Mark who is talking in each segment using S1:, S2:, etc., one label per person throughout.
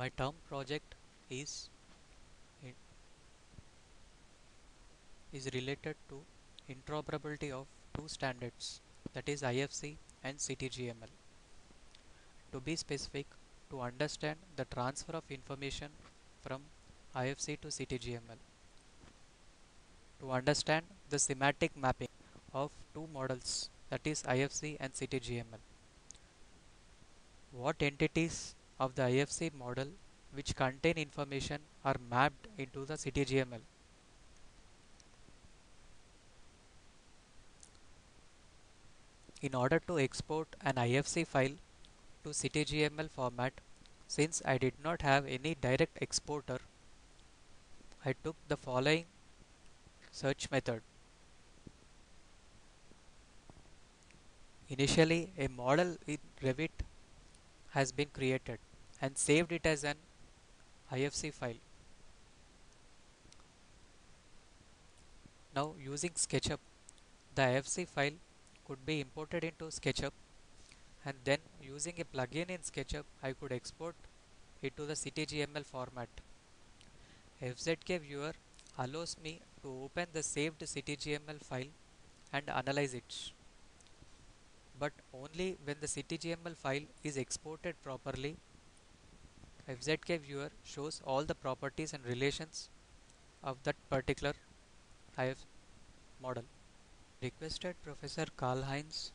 S1: My term project is is related to interoperability of two standards, that is IFC and CTGML. To be specific, to understand the transfer of information from IFC to CTGML, to understand the semantic mapping of two models, that is IFC and CTGML. What entities of the IFC model which contain information are mapped into the CTGML. In order to export an IFC file to CTGML format, since I did not have any direct exporter, I took the following search method. Initially, a model in Revit has been created and saved it as an IFC file. Now, using SketchUp, the IFC file could be imported into SketchUp, and then using a plugin in SketchUp, I could export it to the CTGML format. FZK Viewer allows me to open the saved CTGML file and analyze it, but only when the CTGML file is exported properly. FZK Viewer shows all the properties and relations of that particular IF model. Requested Professor Karl Heinz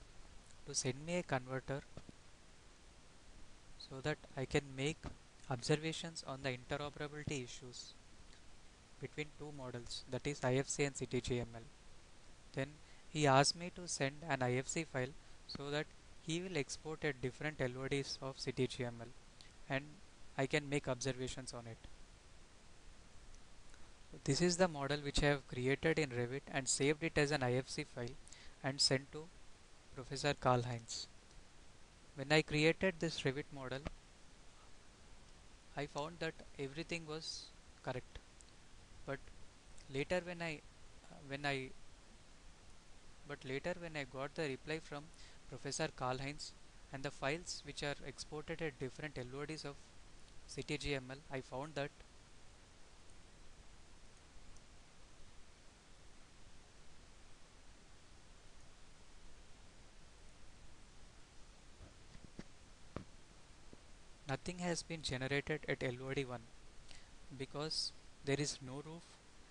S1: to send me a converter so that I can make observations on the interoperability issues between two models, that is IFC and CTGML. Then he asked me to send an IFC file so that he will export at different LODs of CTGML and I can make observations on it. This is the model which I have created in Revit and saved it as an IFC file and sent to Professor Karl Heinz. When I created this Revit model, I found that everything was correct. But later when I when I got the reply from Professor Karl Heinz and the files which are exported at different LODs of CTGML, I found that nothing has been generated at LOD 1 because there is no roof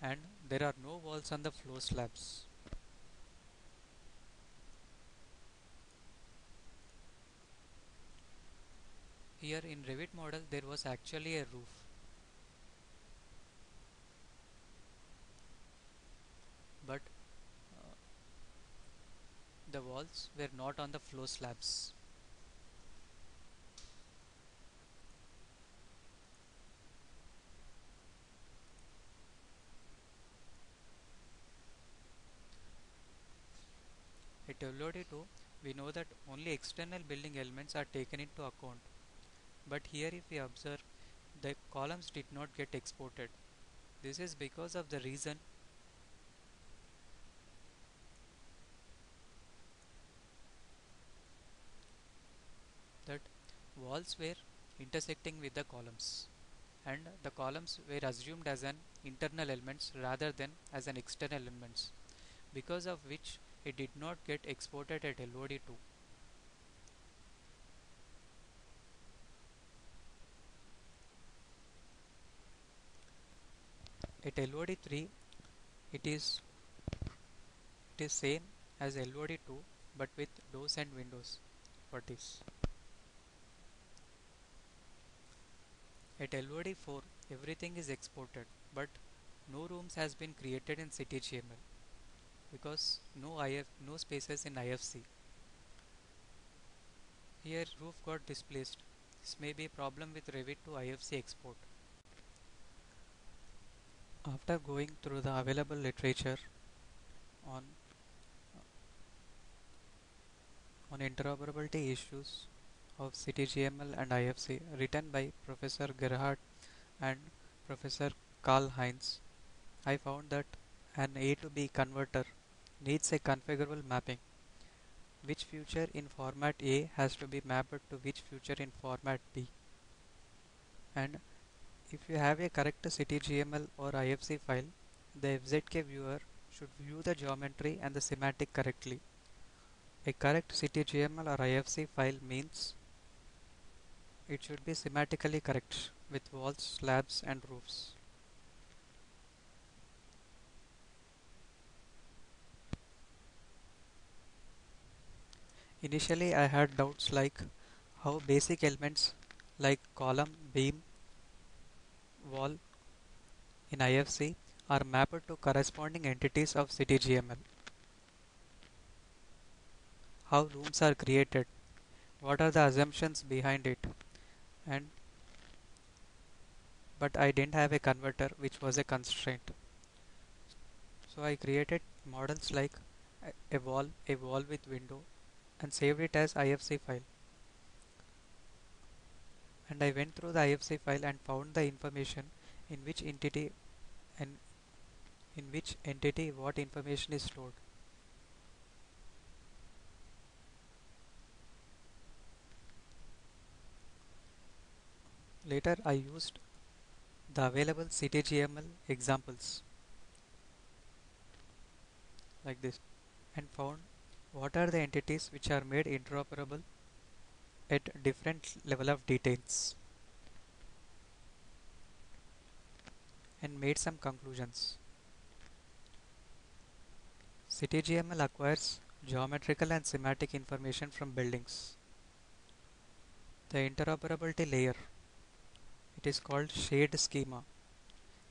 S1: and there are no walls on the floor slabs. Here in Revit model there was actually a roof, but the walls were not on the floor slabs. At LOD 2 we know that only external building elements are taken into account, but here if we observe, the columns did not get exported. This is because of the reason that walls were intersecting with the columns and the columns were assumed as an internal elements rather than as an external elements, because of which it did not get exported at LOD 2. At LOD 3 it is same as LOD 2 but with doors and windows for this. At LOD 4 everything is exported but no rooms has been created in CTGML because no spaces in IFC. Here roof got displaced. This may be a problem with Revit to IFC export. After going through the available literature on interoperability issues of CTGML and IFC written by Professor Gerhard and Professor Karl Heinz, I found that an A to B converter needs a configurable mapping. Which feature in format A has to be mapped to which feature in format B. And if you have a correct CTGML or IFC file, the FZK viewer should view the geometry and the semantic correctly. A correct CTGML or IFC file means it should be semantically correct with walls, slabs and roofs. Initially I had doubts like how basic elements like column, beam, wall in IFC are mapped to corresponding entities of CTGML, how rooms are created, what are the assumptions behind it, and but I didn't have a converter which was a constraint. So I created models like a wall with window and saved it as IFC file. And I went through the IFC file and found the information in which entity and in which entity what information is stored. Later I used the available CTGML examples like this and found what are the entities which are made interoperable at different level of details and made some conclusions. CTGML acquires geometrical and semantic information from buildings. The interoperability layer, it is called shared schema.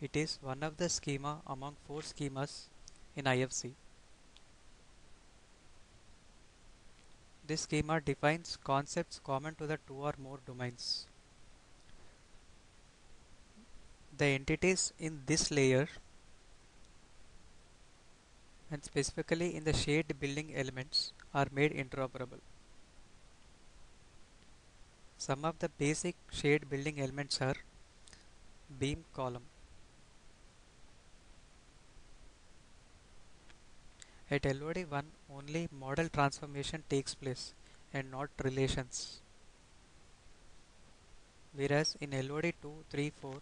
S1: It is one of the schema among four schemas in IFC. This schema defines concepts common to the two or more domains. The entities in this layer and specifically in the shared building elements are made interoperable. Some of the basic shared building elements are beam column. At LOD1 only model transformation takes place and not relations. Whereas in LOD2, 3, 4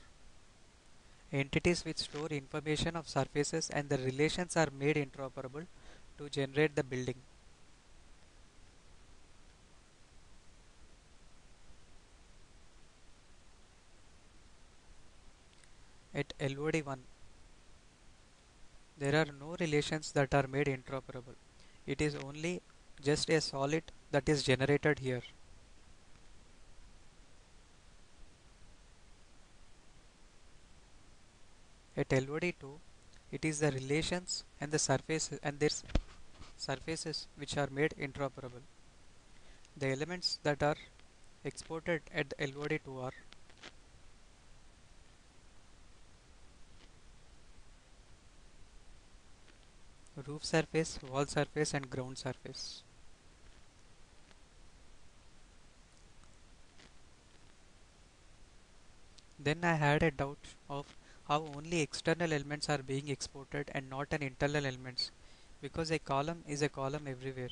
S1: entities which store information of surfaces and the relations are made interoperable to generate the building. At LOD1 there are no relations that are made interoperable. It is only just a solid that is generated here. At LOD2 it is the relations and the surfaces and their surfaces which are made interoperable. The elements that are exported at the LOD2 are roof surface, wall surface and ground surface. Then I had a doubt of how only external elements are being exported and not an internal elements, because a column is a column everywhere,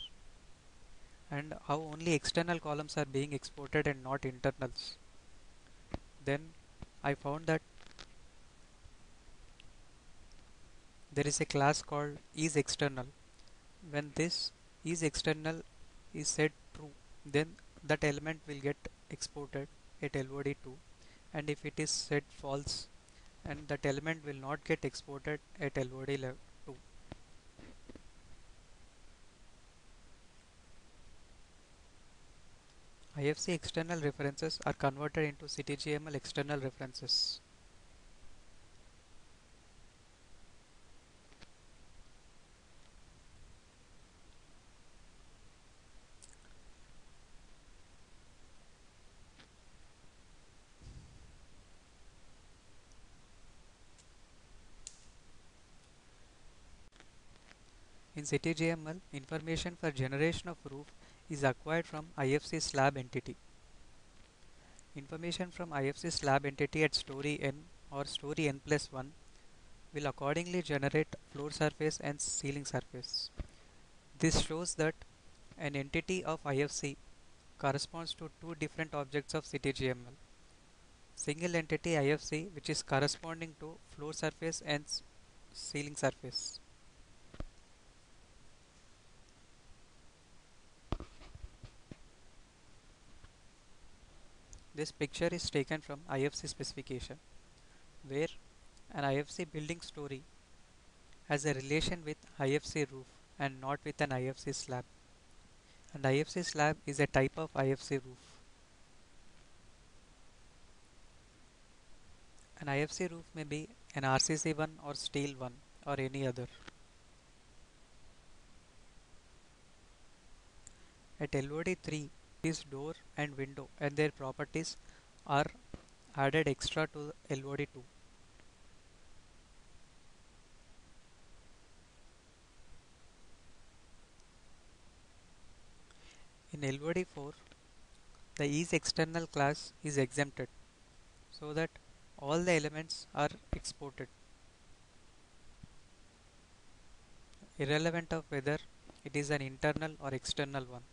S1: and how only external columns are being exported and not internals. Then I found that there is a class called isExternal. When this isExternal is set true, then that element will get exported at LOD2, and if it is set false, and that element will not get exported at LOD2. IFC external references are converted into CTGML external references. In CTGML, information for generation of roof is acquired from IFC slab entity. Information from IFC slab entity at story n or story n plus 1 will accordingly generate floor surface and ceiling surface. This shows that an entity of IFC corresponds to two different objects of CTGML. single entity IFC which is corresponding to floor surface and ceiling surface. This picture is taken from IFC specification where an IFC building story has a relation with IFC roof and not with an IFC slab. An IFC slab is a type of IFC roof. An IFC roof may be an RCC one or steel one or any other. At LOD 3, this door and window and their properties are added extra to LOD 2. In LOD 4, the ease external class is exempted so that all the elements are exported, irrelevant of whether it is an internal or external one.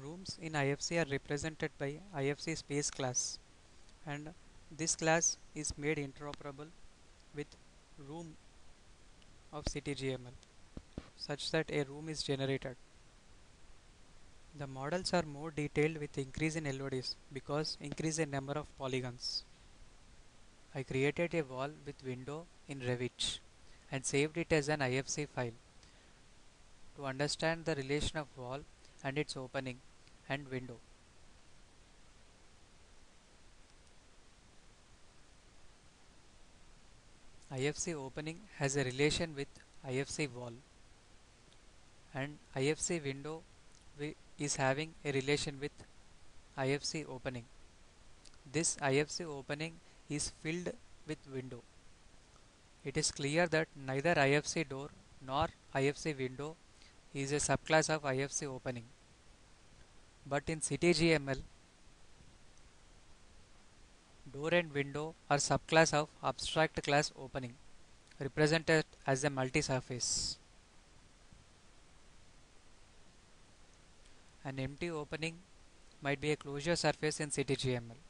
S1: Rooms in IFC are represented by IFC space class, and this class is made interoperable with room of CTGML such that a room is generated. The models are more detailed with increase in LODs because increase in number of polygons. I created a wall with window in Revit and saved it as an IFC file to understand the relation of wall and its opening and window. IFC opening has a relation with IFC wall and IFC window is having a relation with IFC opening. This IFC opening is filled with window. It is clear that neither IFC door nor IFC window is a subclass of IFC opening. But in CTGML, door and window are subclass of abstract class opening, represented as a multi-surface. An empty opening might be a closure surface in CTGML.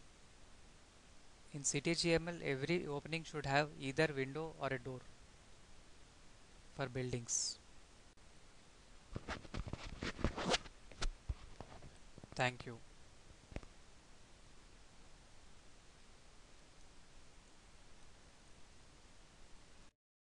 S1: In CTGML, every opening should have either window or a door for buildings. Thank you.